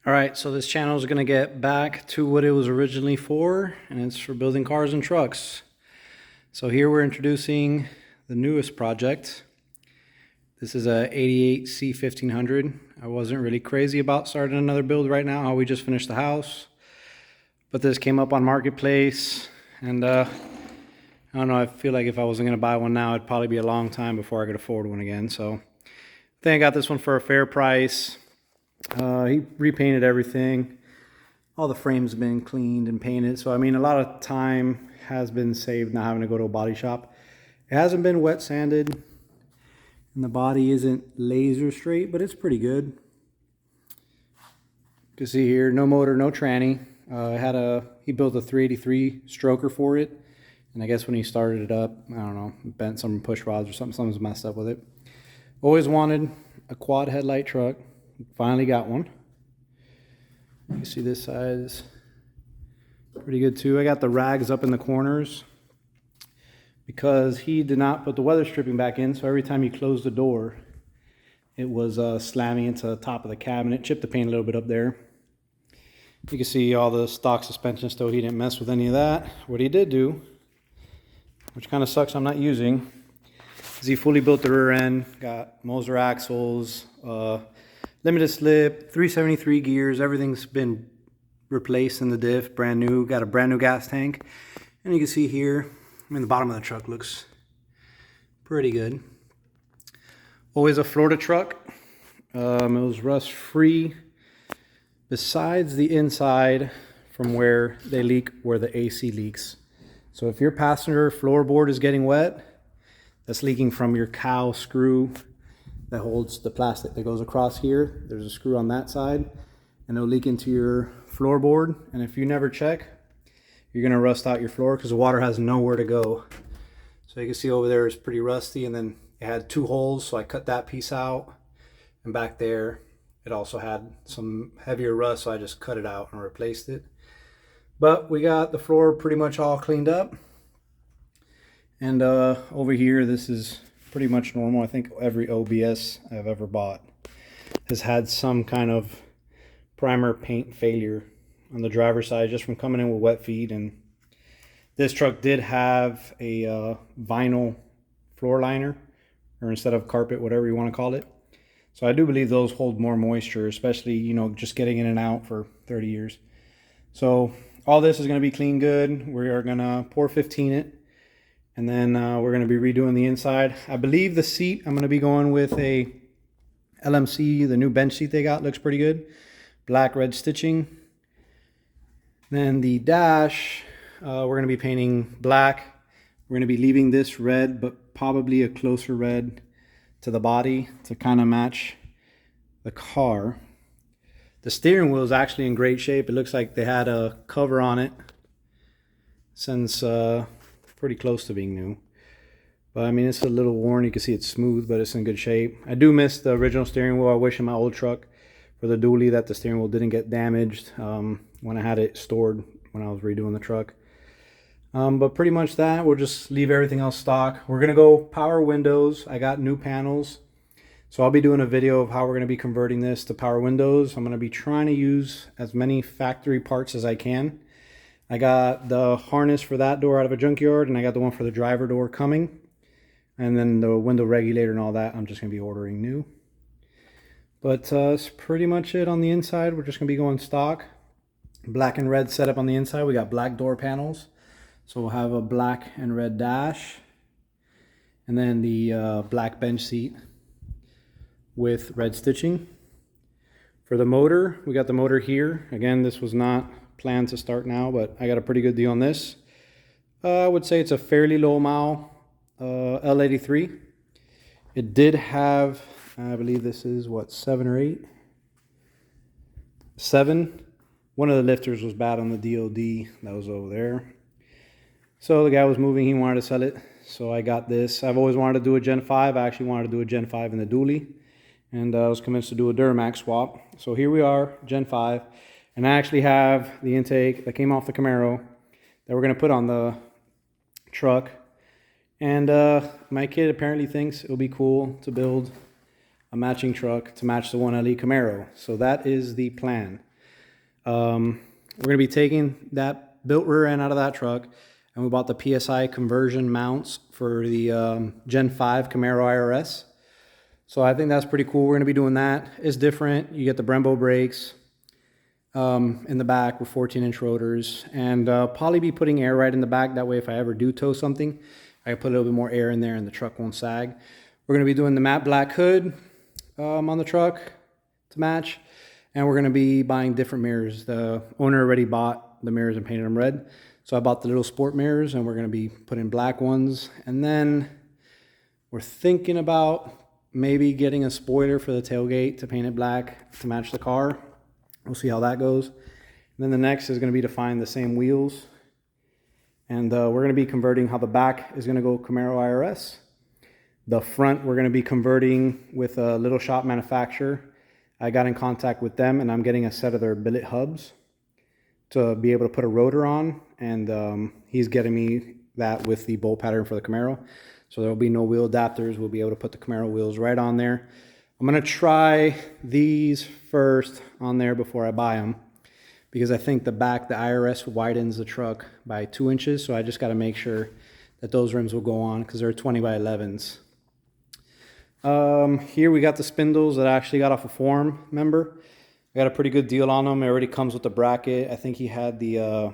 All right, so this channel is going to get back to what it was originally for, and it's for building cars and trucks. So here we're introducing the newest project. This is a 88 C1500. I wasn't really crazy about starting another build right now, how we just finished the house. But this came up on Marketplace, and I don't know, I feel like if I wasn't going to buy one now, it'd probably be a long time before I could afford one again. So I think I got this one for a fair price. He repainted everything. All the frames have been cleaned and painted. So, I mean, a lot of time has been saved not having to go to a body shop. It hasn't been wet sanded, and the body isn't laser straight, but it's pretty good. You can see here, no motor, no tranny. He built a 383 stroker for it. And I guess when he started it up, I don't know, bent some push rods or something's messed up with it. Always wanted a quad headlight truck. Finally got one. You can see this side is pretty good too. I got the rags up in the corners because he did not put the weather stripping back in, so every time you close the door it was slamming into the top of the cabinet. Chipped the paint a little bit up there. You can see all the stock suspension still. He didn't mess with any of that. What he did do, which kind of sucks I'm not using, is he fully built the rear end. Got Moser axles, limited slip, 373 gears. Everything's been replaced in the diff, brand new. Got a brand new gas tank. And you can see here, I mean, the bottom of the truck looks pretty good. Always a Florida truck. It was rust free besides the inside from where they leak, where the AC leaks. So if your passenger floorboard is getting wet, that's leaking from your cowl screw that holds the plastic that goes across here. There's a screw on that side, and it'll leak into your floorboard. And if you never check, you're gonna rust out your floor because the water has nowhere to go. So you can see over there is pretty rusty, and then it had two holes, so I cut that piece out. And back there, it also had some heavier rust, so I just cut it out and replaced it. But we got the floor pretty much all cleaned up. And over here, this is pretty much normal. I think every OBS I've ever bought has had some kind of primer paint failure on the driver's side just from coming in with wet feet. And this truck did have a vinyl floor liner, or instead of carpet, whatever you want to call it. So I do believe those hold more moisture, especially, you know, just getting in and out for 30 years. So all this is going to be clean good. We are going to pour 15 it. And then we're going to be redoing the inside. I believe the seat, I'm going to be going with a LMC, the new bench seat they got. Looks pretty good. Black, red stitching. Then the dash, we're going to be painting black. We're going to be leaving this red, but probably a closer red to the body to kind of match the car. The steering wheel is actually in great shape. It looks like they had a cover on it since pretty close to being new. But I mean, it's a little worn. You can see it's smooth, but it's in good shape. I do miss the original steering wheel. I wish in my old truck for the dually that the steering wheel didn't get damaged when I had it stored when I was redoing the truck. But pretty much that. We'll just leave everything else stock. We're gonna go power windows. I got new panels, so I'll be doing a video of how we're gonna be converting this to power windows. I'm gonna be trying to use as many factory parts as I can. I got the harness for that door out of a junkyard, and I got the one for the driver door coming. And then the window regulator and all that, I'm just going to be ordering new. But that's pretty much it on the inside. We're just going to be going stock. Black and red setup on the inside. We got black door panels. So we'll have a black and red dash. And then the black bench seat with red stitching. For the motor, we got the motor here. Again, this was not plan to start now, but I got a pretty good deal on this. I would say it's a fairly low mile l83. It did have, I believe this is what, 7 or 8? 7. One of the lifters was bad on the DOD that was over there. So the guy was moving, he wanted to sell it. So I got this. I've always wanted to do a Gen 5. I actually wanted to do a Gen 5 in the dually. And I was convinced to do a Duramax swap. So here we are, Gen 5. And I actually have the intake that came off the Camaro that we're going to put on the truck. And my kid apparently thinks it'll be cool to build a matching truck to match the 1LE Camaro. So that is the plan. We're going to be taking that built rear end out of that truck, and we bought the PSI conversion mounts for the Gen 5 Camaro IRS. So I think that's pretty cool. We're going to be doing that. It's different. You get the Brembo brakes in the back with 14-inch rotors, and probably be putting air right in the back. That way, if I ever do tow something, I can put a little bit more air in there and the truck won't sag. We're going to be doing the matte black hood on the truck to match, and we're going to be buying different mirrors. The owner already bought the mirrors and painted them red, so I bought the little sport mirrors, and we're going to be putting black ones. And then we're thinking about maybe getting a spoiler for the tailgate to paint it black to match the car. We'll see how that goes. And then the next is going to be to find the same wheels. And we're going to be converting how the back is going to go Camaro IRS. The front we're going to be converting with a little shop manufacturer. I got in contact with them, and I'm getting a set of their billet hubs to be able to put a rotor on. And he's getting me that with the bolt pattern for the Camaro. So there will be no wheel adapters. We'll be able to put the Camaro wheels right on there. I'm going to try these first on there before I buy them, because I think the IRS widens the truck by 2 inches. So I just got to make sure that those rims will go on, because they're 20 by 11s. Here we got the spindles that I actually got off a forum member. I got a pretty good deal on them. It already comes with the bracket. I think he had the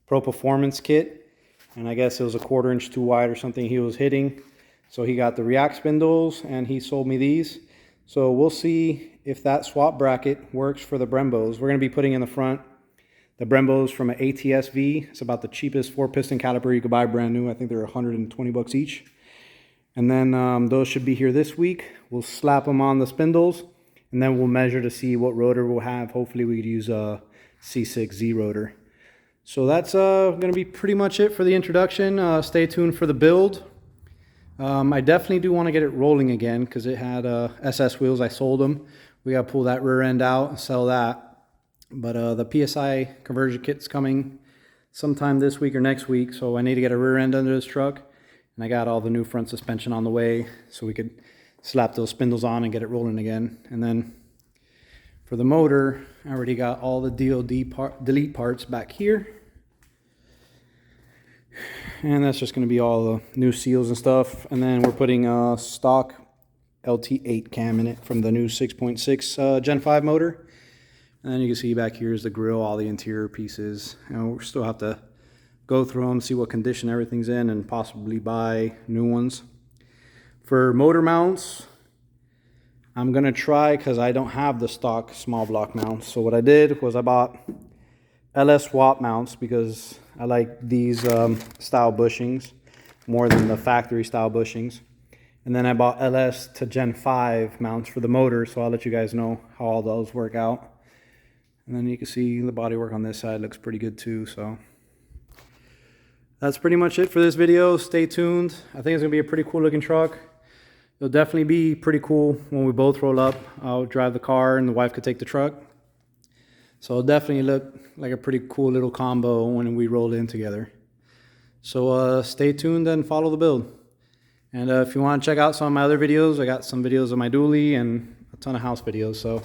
Pro Performance kit, and I guess it was a 1/4 inch too wide or something he was hitting. So he got the React spindles, and he sold me these. So we'll see if that swap bracket works for the Brembos. We're going to be putting in the front the Brembos from an ATS-V. It's about the cheapest 4-piston caliper you could buy brand new. I think they're 120 bucks each. And then those should be here this week. We'll slap them on the spindles, and then we'll measure to see what rotor we'll have. Hopefully we could use a C6Z rotor. So that's going to be pretty much it for the introduction. Stay tuned for the build. I definitely do want to get it rolling again, because it had SS wheels. I sold them. We got to pull that rear end out and sell that. But the PSI conversion kit's coming sometime this week or next week, so I need to get a rear end under this truck. And I got all the new front suspension on the way, so we could slap those spindles on and get it rolling again. And then for the motor, I already got all the delete parts back here. And that's just going to be all the new seals and stuff. And then we're putting a stock LT8 cam in it from the new 6.6 Gen 5 motor. And then you can see back here is the grill, all the interior pieces. And we'll still have to go through them, see what condition everything's in, and possibly buy new ones. For motor mounts, I'm going to try, because I don't have the stock small block mounts. So what I did was I bought LS swap mounts, because I like these style bushings more than the factory style bushings. And then I bought LS to Gen 5 mounts for the motor, so I'll let you guys know how all those work out. And then you can see the bodywork on this side looks pretty good too. So that's pretty much it for this video. Stay tuned. I think it's gonna be a pretty cool looking truck. It'll definitely be pretty cool when we both roll up. I'll drive the car and the wife could take the truck. So it'll definitely look like a pretty cool little combo when we roll in together. So stay tuned and follow the build. And if you want to check out some of my other videos, I got some videos of my dually and a ton of house videos. So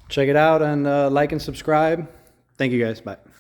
check it out, and like and subscribe. Thank you guys. Bye.